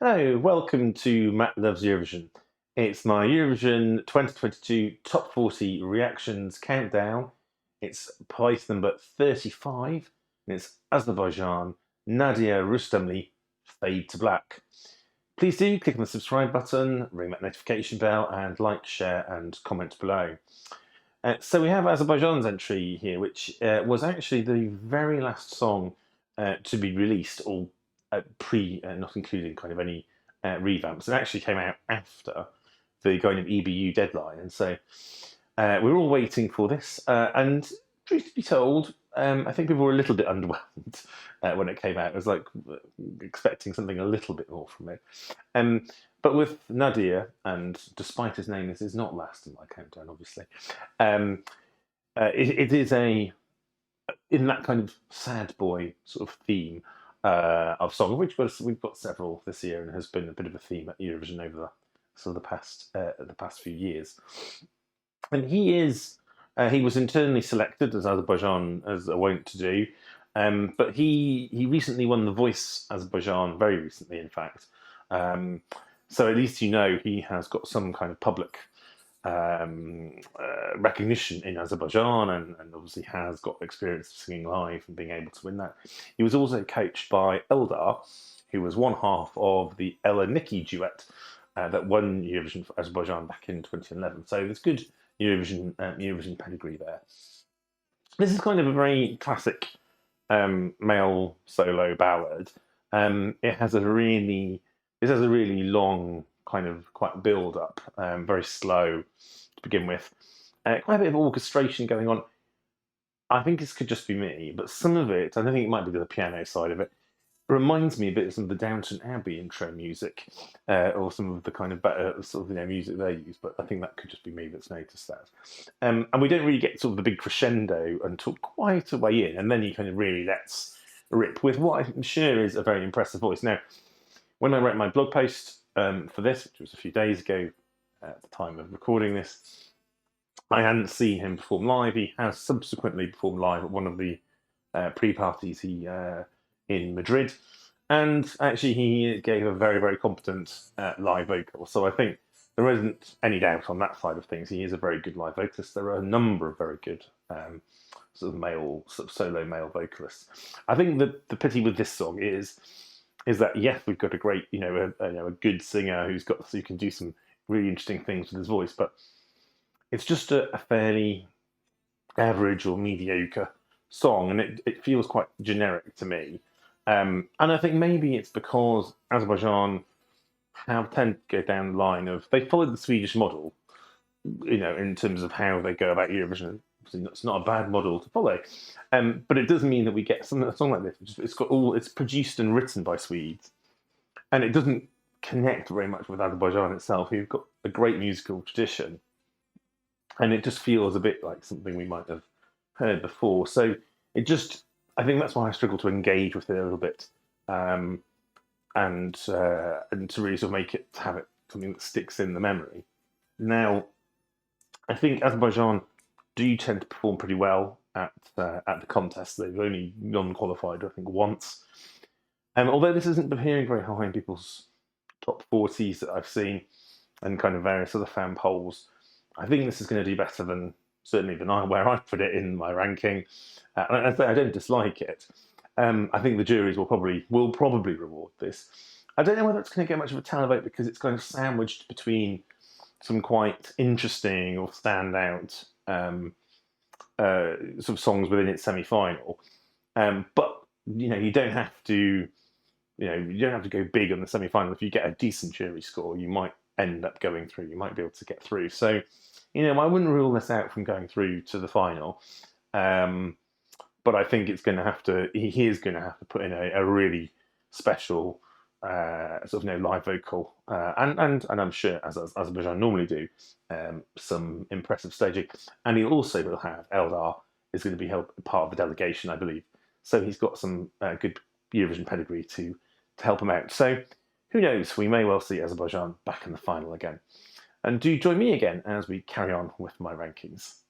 Hello, welcome to Matt Loves Eurovision. It's my Eurovision 2022 Top 40 Reactions Countdown. It's place number 35, and it's Azerbaijan, Nadir Rustamli, Fade to Black. Please do click on the subscribe button, ring that notification bell, and like, share, and comment below. So we have Azerbaijan's entry here, which was actually the very last song to be released, or not including kind of any revamps. It actually came out after the kind of EBU deadline, and so we're all waiting for this. And truth to be told, I think people were a little bit underwhelmed when it came out. It was like expecting something a little bit more from it. But with Nadir, and despite his name, this is not last in my countdown, obviously. It is in that kind of sad boy sort of theme of song, which we've got several this year, and has been a bit of a theme at Eurovision over the past few years. And he was internally selected, as Azerbaijan as are wont to do, but he recently won the Voice Azerbaijan, very recently, in fact. So at least he has got some kind of public recognition in Azerbaijan, and obviously has got experience of singing live and being able to win that. He was also coached by Eldar, who was one half of the Ella Nikki duet that won Eurovision for Azerbaijan back in 2011. So there's good Eurovision pedigree there. This is kind of a very classic male solo ballad. It has a really long kind of quite build up, very slow to begin with. Quite a bit of orchestration going on. I think this could just be me, but some of it, I don't think it might be the piano side of it, reminds me a bit of some of the Downton Abbey intro music, or some of the kind of better sort of music they use. But I think that could just be me that's noticed that. And we don't really get sort of the big crescendo until quite a way in, and then he kind of really lets rip with what I'm sure is a very impressive voice. Now, when I wrote my blog post for this, which was a few days ago at the time of recording this, I hadn't seen him perform live. He has subsequently performed live at one of the pre-parties in Madrid, and actually he gave a very, very competent live vocal. So I think there isn't any doubt on that side of things. He is a very good live vocalist. There are a number of very good sort of solo male vocalists. I think that the pity with this song is that yes, we've got a great, a good singer who can do some really interesting things with his voice, but it's just a fairly average or mediocre song, and it feels quite generic to me. And I think maybe it's because Azerbaijan have tended to go down the line of they followed the Swedish model, in terms of how they go about Eurovision. It's not a bad model to follow, but it does mean that we get a song like this. It's produced and written by Swedes, and it doesn't connect very much with Azerbaijan itself, who've got a great musical tradition, and it just feels a bit like something we might have heard before. So I think that's why I struggle to engage with it a little bit, and to really sort of make it have it something that sticks in the memory. Now, I think Azerbaijan do tend to perform pretty well at the contest. They've only non-qualified, I think, once. Although this isn't appearing very high in people's top 40s that I've seen, and kind of various other fan polls, I think this is going to do better than where I put it in my ranking. I don't dislike it. I think the juries will probably reward this. I don't know whether it's going to get much of a televote because it's kind of sandwiched between some quite interesting or standout sort of songs within its semi-final. But you don't have to go big on the semi-final. If you get a decent jury score, you might end up going through. You might be able to get through. So, I wouldn't rule this out from going through to the final. But I think he is going to have to put in a really special sort of live vocal, and I'm sure as Azerbaijan normally do, some impressive staging. And he also will have Eldar is going to be part of the delegation, I believe. So he's got some good Eurovision pedigree to help him out. So who knows? We may well see Azerbaijan back in the final again. And do join me again as we carry on with my rankings.